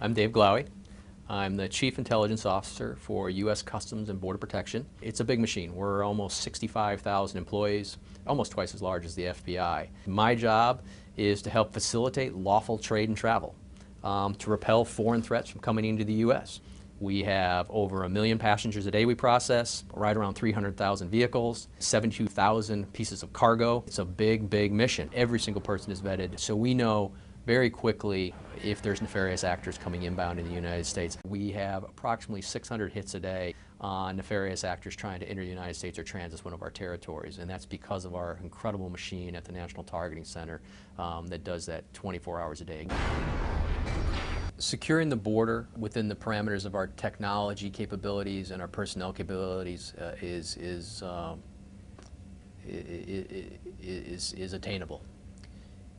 I'm Dave Glowy. I'm the Chief Intelligence Officer for U.S. Customs and Border Protection. It's a big machine. We're almost 65,000 employees, almost twice as large as the FBI. My job is to help facilitate lawful trade and travel, to repel foreign threats from coming into the U.S. We have over 1 million passengers a day we process, right around 300,000 vehicles, 72,000 pieces of cargo. It's a big, big mission. Every single person is vetted, so we know very quickly if there's nefarious actors coming inbound in the United States. We have approximately 600 hits a day on nefarious actors trying to enter the United States or transit one of our territories, and that's because of our incredible machine at the National Targeting Center that does that 24 hours a day. Securing the border within the parameters of our technology capabilities and our personnel capabilities is attainable.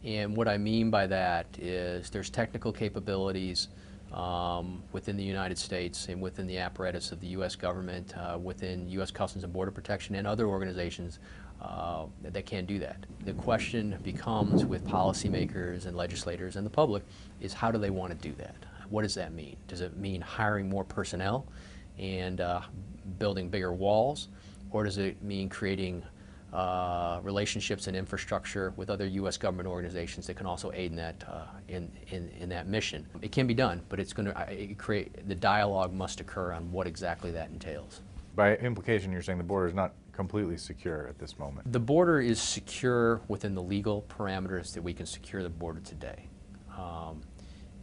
And what I mean by that is there's technical capabilities within the United States and within the apparatus of the U.S. government, within U.S. Customs and Border Protection and other organizations that can do that. The question becomes with policymakers and legislators and the public is how do they want to do that? What does that mean? Does it mean hiring more personnel and building bigger walls, or does it mean creating relationships and infrastructure with other U.S. government organizations that can also aid in that in that mission? It can be done, but it's going to create the dialogue must occur on what exactly that entails. By implication, you're saying the border is not completely secure at this moment. The border is secure within the legal parameters that we can secure the border today,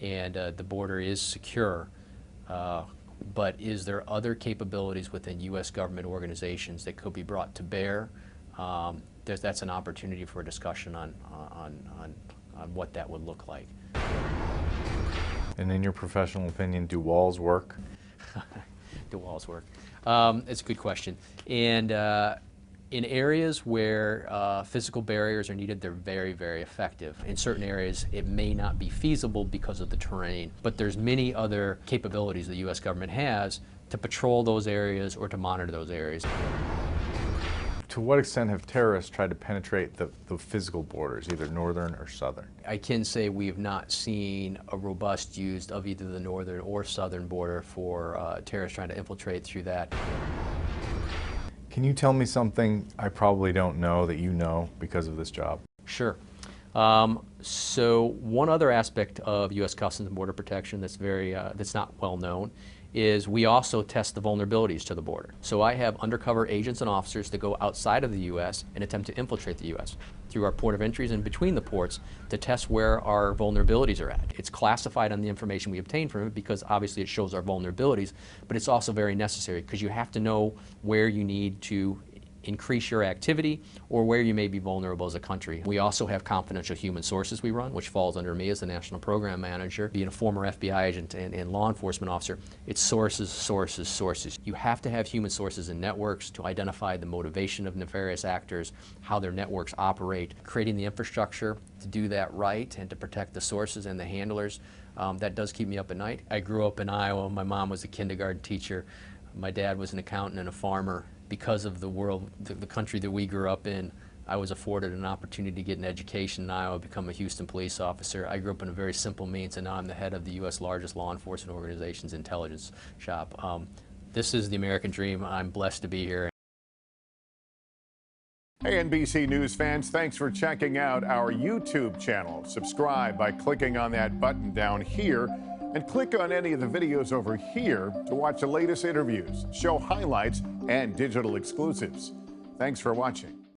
and the border is secure. But is there other capabilities within U.S. government organizations that could be brought to bear? That's an opportunity for a discussion on what that would look like. And in your professional opinion, do walls work? Do walls work? It's a good question. And in areas where physical barriers are needed, they're very, very effective. In certain areas, it may not be feasible because of the terrain, but there's many other capabilities the U.S. government has to patrol those areas or to monitor those areas. To what extent have terrorists tried to penetrate the physical borders, either northern or southern? I can say we have not seen a robust use of either the northern or southern border for terrorists trying to infiltrate through that. Can you tell me something I probably don't know that you know because of this job? Sure. So one other aspect of U.S. Customs and Border Protection that's not well known is we also test the vulnerabilities to the border. So I have undercover agents and officers that go outside of the U.S. and attempt to infiltrate the U.S. through our port of entries and between the ports to test where our vulnerabilities are at. It's classified on the information we obtain from it because obviously it shows our vulnerabilities, but it's also very necessary because you have to know where you need to increase your activity or where you may be vulnerable as a country. We also have confidential human sources we run, which falls under me as the National Program Manager. Being a former FBI agent and law enforcement officer, it's sources, sources, sources. You have to have human sources and networks to identify the motivation of nefarious actors, how their networks operate, creating the infrastructure to do that right and to protect the sources and the handlers. That does keep me up at night. I grew up in Iowa. My mom was a kindergarten teacher. My dad was an accountant and a farmer. Because of the country that we grew up in, I was afforded an opportunity to get an education in Iowa, become a Houston police officer. I grew up in a very simple means, and now I'm the head of the U.S. largest law enforcement organization's intelligence shop. This is the American dream. I'm blessed to be here. Hey, NBC News fans, thanks for checking out our YouTube channel. Subscribe by clicking on that button down here, and click on any of the videos over here to watch the latest interviews, show highlights, and digital exclusives. Thanks for watching.